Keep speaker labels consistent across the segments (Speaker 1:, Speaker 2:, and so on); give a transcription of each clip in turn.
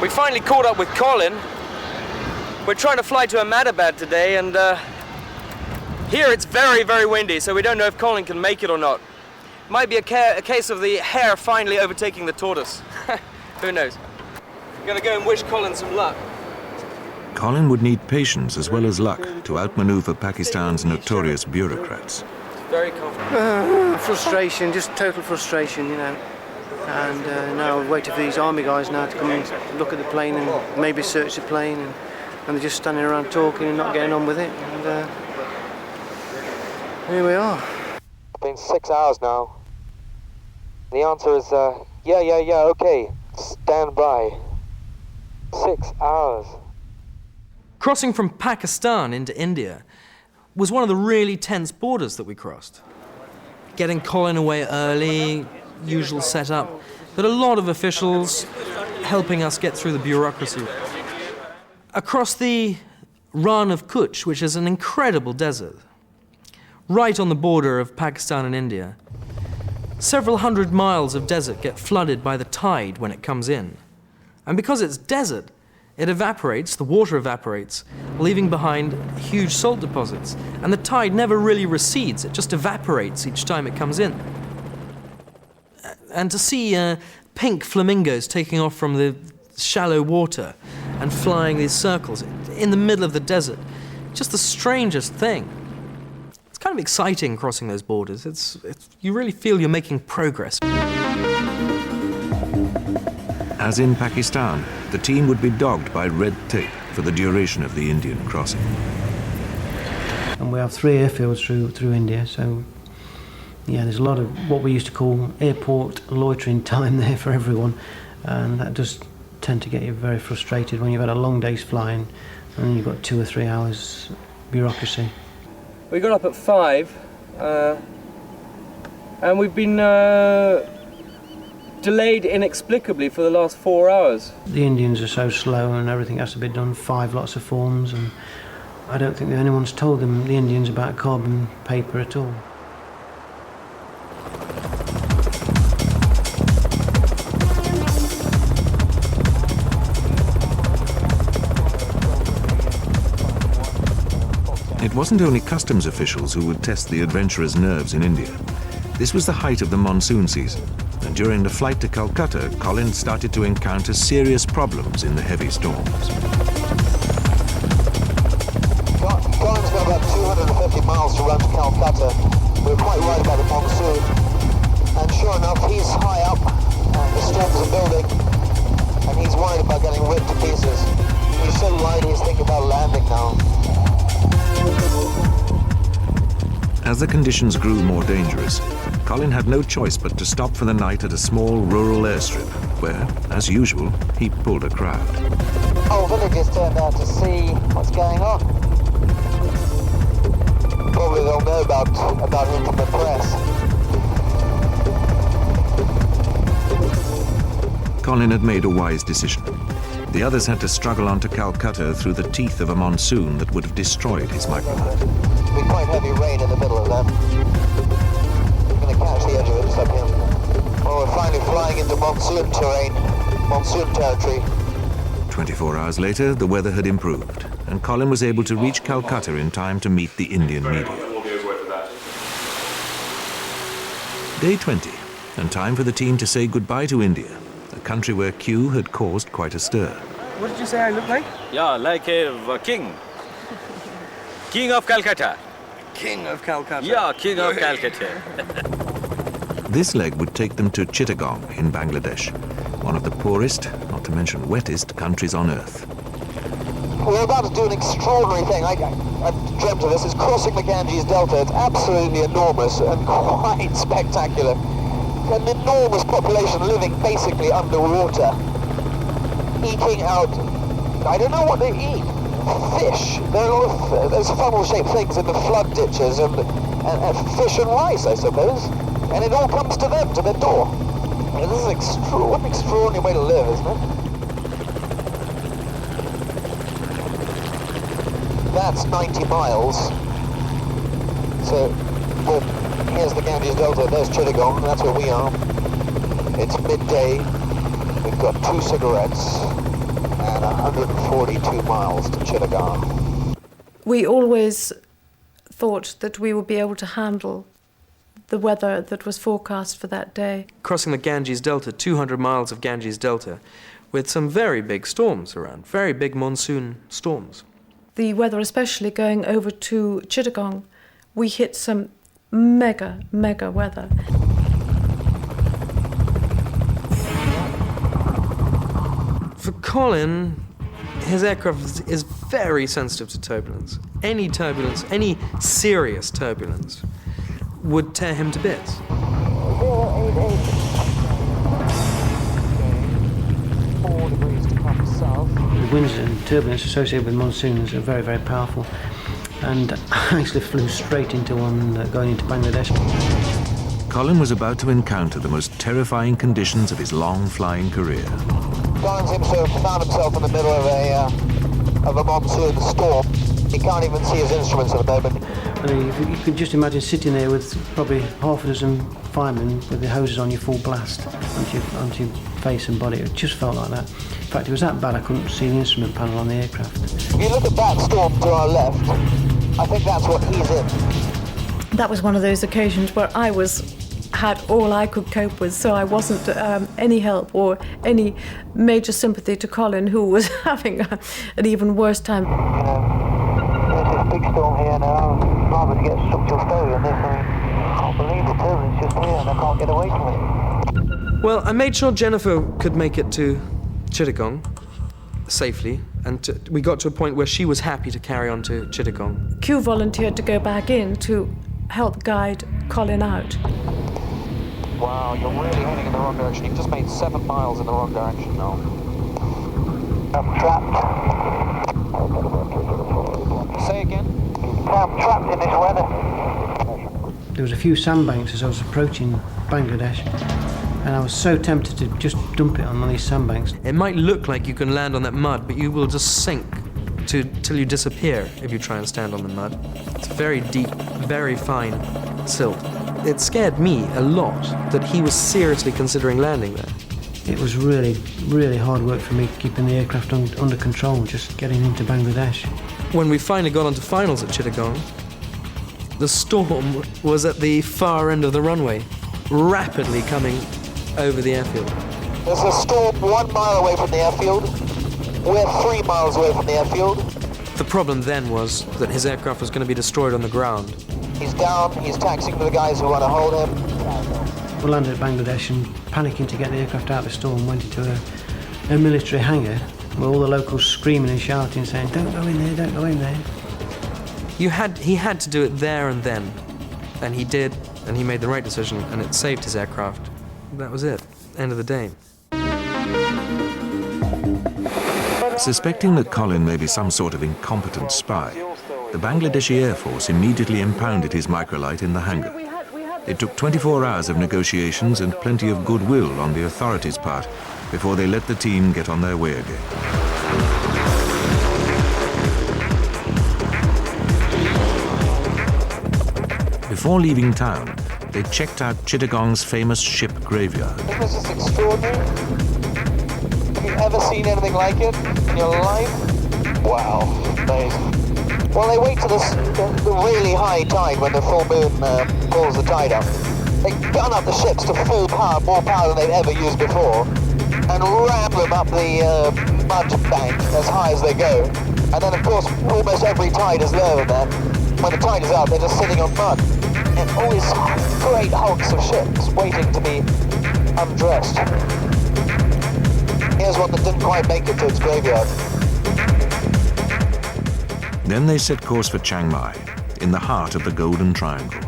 Speaker 1: We finally caught up with Colin. We're trying to fly to Ahmedabad today, and here it's very, very windy, so we don't know if Colin can make it or not. Might be a case of the hare finally overtaking the tortoise. Who knows? We're going to go and wish Colin some luck.
Speaker 2: Colin would need patience as well as luck to outmaneuver Pakistan's notorious bureaucrats.
Speaker 1: Very confident.
Speaker 3: Frustration, just total frustration, you know. And now we're waiting for these army guys now to come and look at the plane and maybe search the plane, and they're just standing around talking and not getting on with it. And here we are.
Speaker 4: It's been 6 hours now. The answer is, yeah, okay. Stand by. 6 hours.
Speaker 1: Crossing from Pakistan into India was one of the really tense borders that we crossed. Getting Colin away early, usual setup, but a lot of officials helping us get through the bureaucracy. Across the Rann of Kutch, which is an incredible desert, right on the border of Pakistan and India, several hundred miles of desert get flooded by the tide when it comes in. And because it's desert, it evaporates, the water evaporates, leaving behind huge salt deposits. And the tide never really recedes, it just evaporates each time it comes in. And to see pink flamingos taking off from the shallow water and flying these circles in the middle of the desert, just the strangest thing. It's kind of exciting crossing those borders. You really feel you're making progress.
Speaker 2: As in Pakistan, the team would be dogged by red tape for the duration of the Indian crossing.
Speaker 3: And we have 3 airfields through India, so yeah, there's a lot of what we used to call airport loitering time there for everyone, and that does tend to get you very frustrated when you've had a long day's flying and then you've got 2 or 3 hours bureaucracy.
Speaker 1: We got up at 5, and we've been delayed inexplicably for the last 4 hours.
Speaker 3: The Indians are so slow and everything has to be done 5 lots of forms, and I don't think that anyone's told them, the Indians, about carbon paper at all.
Speaker 2: It wasn't only customs officials who would test the adventurers' nerves in India. This was the height of the monsoon season, and during the flight to Calcutta, Colin started to encounter serious problems in the heavy storms.
Speaker 4: Colin's got about 250 miles to run to Calcutta. We're quite worried about the monsoon. And sure enough, he's high up, and the storms are building, and he's worried about getting ripped to pieces. He's so light, he's thinking about landing now.
Speaker 2: As the conditions grew more dangerous, Colin had no choice but to stop for the night at a small rural airstrip, where, as usual, he pulled a crowd.
Speaker 4: Whole villagers turned out to see what's going on. Probably they'll know about him from the press.
Speaker 2: Colin had made a wise decision. The others had to struggle on to Calcutta through the teeth of a monsoon that would have destroyed his microlight.
Speaker 4: Be quite heavy rain in the middle of that. We're going to catch the edge of it just up here. Well, we're finally flying into monsoon terrain, monsoon territory.
Speaker 2: 24 hours later, the weather had improved, and Colin was able to reach Calcutta in time to meet the Indian media. Day 20, and time for the team to say goodbye to India, a country where Q had caused quite a stir.
Speaker 1: What did you say I look like?
Speaker 5: Yeah, like a king. King of Calcutta.
Speaker 1: King of Calcutta.
Speaker 5: Yeah, King of Calcutta.
Speaker 2: This leg would take them to Chittagong in Bangladesh, one of the poorest, not to mention wettest, countries on Earth.
Speaker 4: We're about to do an extraordinary thing. I've dreamt of this. It's crossing the Ganges Delta. It's absolutely enormous and quite spectacular. An enormous population living basically underwater, eking out, I don't know what they eat, fish. There are a lot of those funnel-shaped things in the flood ditches, and fish and rice, I suppose. And it all comes to them, to their door. I mean, this is what an extraordinary way to live, isn't it? That's 90 miles. So, well, here's the Ganges Delta, there's Chittagong, that's where we are. It's midday, we've got 2 cigarettes, and 142 miles to Chittagong.
Speaker 6: We always thought that we would be able to handle the weather that was forecast for that day.
Speaker 1: Crossing the Ganges Delta, 200 miles of Ganges Delta, with some very big storms around, very big monsoon storms.
Speaker 6: The weather, especially going over to Chittagong, we hit some mega weather.
Speaker 1: For Colin, his aircraft is very sensitive to turbulence. Any turbulence, any serious turbulence, would tear him to bits.
Speaker 4: 088. 4 degrees to come south.
Speaker 3: The winds and turbulence associated with monsoons are very, very powerful. And I actually flew straight into one going into Bangladesh.
Speaker 2: Colin was about to encounter the most terrifying conditions of his long flying career.
Speaker 4: Colin seems to have found himself in the middle of a monsoon storm. He can't even see his instruments at the moment.
Speaker 3: And you could just imagine sitting there with probably half a dozen firemen with the hoses on you full blast onto your face and body. It just felt like that. In fact, it was that bad I couldn't see the instrument panel on the aircraft.
Speaker 4: If you look at that storm to our left, I think that's what he's in.
Speaker 6: That was one of those occasions where I had all I could cope with, so I wasn't any help or any major sympathy to Colin, who was having an even worse time.
Speaker 4: There's this big storm here now. I'd rather get structural failure in this. I can't believe the turbulence just here and I can't get away from it.
Speaker 1: Well, I made sure Jennifer could make it to Chittagong safely, and we got to a point where she was happy to carry on to Chittagong.
Speaker 6: Q volunteered to go back in to help guide Colin out.
Speaker 4: Wow, you're really heading in the wrong direction. You've just made 7 miles in the wrong direction now. I'm trapped. Say again? I'm trapped in this weather.
Speaker 3: There was a few sandbanks as I was approaching Bangladesh, and I was so tempted to just dump it on these sandbanks.
Speaker 1: It might look like you can land on that mud, but you will just sink till you disappear if you try and stand on the mud. It's very deep, very fine silt. It scared me a lot that he was seriously considering landing there.
Speaker 3: It was really, really hard work for me keeping the aircraft under control, just getting into Bangladesh.
Speaker 1: When we finally got onto finals at Chittagong, the storm was at the far end of the runway, rapidly coming over the airfield.
Speaker 4: There's a storm 1 mile away from the airfield. We're 3 miles away from the airfield.
Speaker 1: The problem then was that his aircraft was going to be destroyed on the ground.
Speaker 4: He's down, he's taxiing for the guys who want to hold him.
Speaker 3: We landed at Bangladesh and, panicking to get the aircraft out of the storm, went into a military hangar where all the locals screaming and shouting, saying, "Don't go in there, don't go in there."
Speaker 1: He had to do it there and then, and he did, and he made the right decision, and it saved his aircraft. That was it. End of the day.
Speaker 2: Suspecting that Colin may be some sort of incompetent spy, the Bangladeshi Air Force immediately impounded his microlight in the hangar. It took 24 hours of negotiations and plenty of goodwill on the authorities' part before they let the team get on their way again. Before leaving town, they checked out Chittagong's famous ship graveyard.
Speaker 4: This is extraordinary. Have you ever seen anything like it in your life? Wow, amazing. Well, they wait till the really high tide when the full moon pulls the tide up. They gun up the ships to full power, more power than they've ever used before, and ram them up the mud bank as high as they go. And then, of course, almost every tide is lower than that. When the tide is out, they're just sitting on mud. And all these great hulks of ships waiting to be undressed. Here's one that didn't quite make it to its graveyard.
Speaker 2: Then they set course for Chiang Mai, in the heart of the Golden Triangle.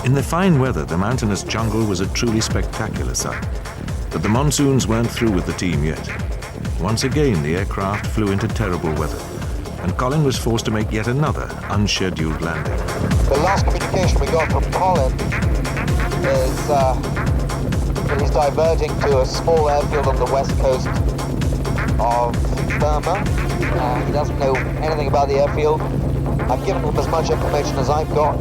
Speaker 2: In the fine weather, the mountainous jungle was a truly spectacular sight. But the monsoons weren't through with the team yet. Once again, the aircraft flew into terrible weather, and Colin was forced to make yet another unscheduled landing.
Speaker 4: The last communication we got from Colin is that he's diverting to a small airfield on the west coast of Burma. He doesn't know anything about the airfield. I've given him as much information as I've got.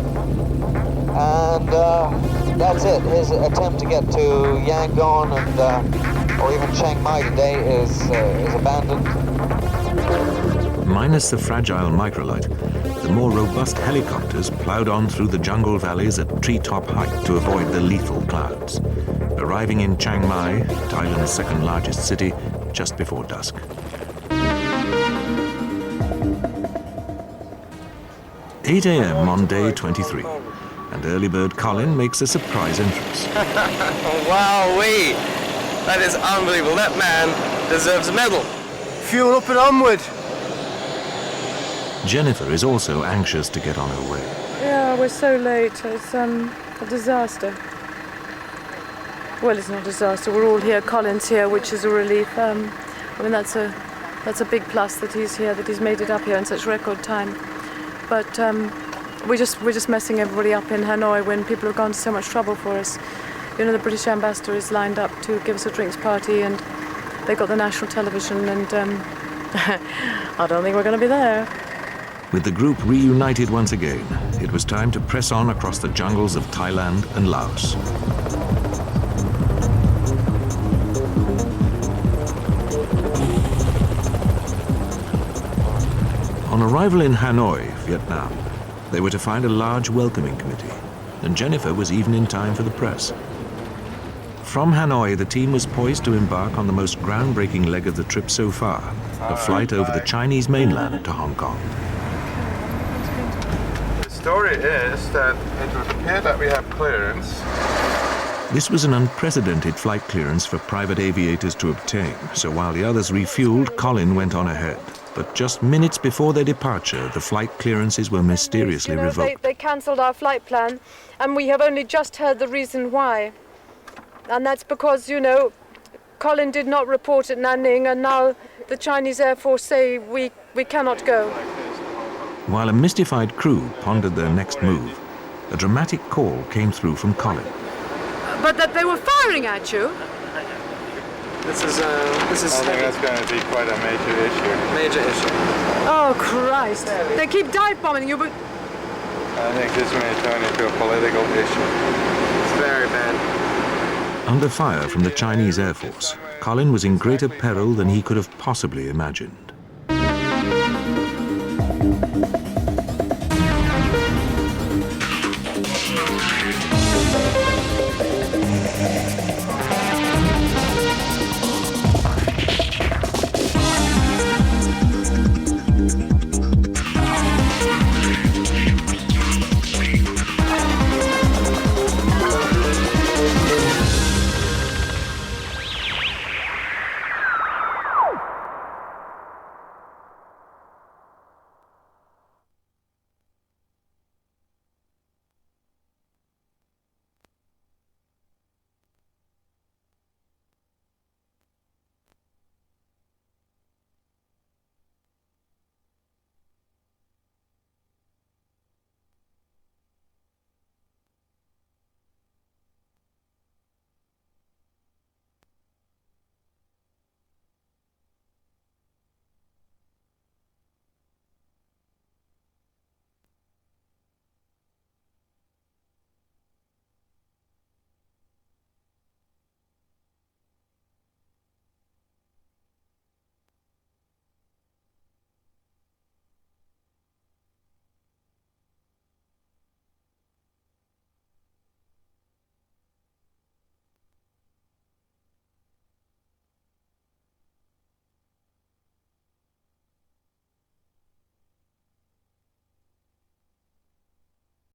Speaker 4: And that's it. His attempt to get to Yangon and or even Chiang Mai today is abandoned.
Speaker 2: Minus the fragile microlight, the more robust helicopters ploughed on through the jungle valleys at treetop height to avoid the lethal clouds, arriving in Chiang Mai, Thailand's second largest city, just before dusk. "8 a.m. on day 23, and early bird Colin makes a surprise entrance.
Speaker 7: Wowee! That is unbelievable. That man deserves a medal.
Speaker 8: Fuel up and onward.
Speaker 2: Jennifer is also anxious to get on her way.
Speaker 6: Yeah, we're so late. It's a disaster. Well, it's not a disaster. We're all here. Colin's here, which is a relief. I mean, that's a big plus that he's here, that he's made it up here in such record time. But we're just messing everybody up in Hanoi when people have gone to so much trouble for us. You know, the British ambassador is lined up to give us a drinks party, and they got the national television, and I don't think we're going to be there.
Speaker 2: With the group reunited once again, it was time to press on across the jungles of Thailand and Laos. On arrival in Hanoi, Vietnam, they were to find a large welcoming committee, and Jennifer was even in time for the press. From Hanoi, the team was poised to embark on the most groundbreaking leg of the trip so far, a flight over the Chinese mainland to Hong Kong.
Speaker 9: The story is that it would appear that we have clearance.
Speaker 2: This was an unprecedented flight clearance for private aviators to obtain, so while the others refueled, Colin went on ahead. But just minutes before their departure, the flight clearances were mysteriously revoked.
Speaker 6: They cancelled our flight plan, and we have only just heard the reason why. And that's because, you know, Colin did not report at Nanning, and now the Chinese Air Force say we cannot go.
Speaker 2: While a mystified crew pondered their next move, a dramatic call came through from Colin.
Speaker 6: But that they were firing at you?
Speaker 7: This is
Speaker 9: I think that's going to be quite a major issue.
Speaker 7: major issue.
Speaker 6: Oh, Christ. They keep dive bombing you, but...
Speaker 9: I think this may turn into a political issue.
Speaker 7: It's very bad.
Speaker 2: Under fire from the Chinese Air Force, Colin was in greater peril than he could have possibly imagined.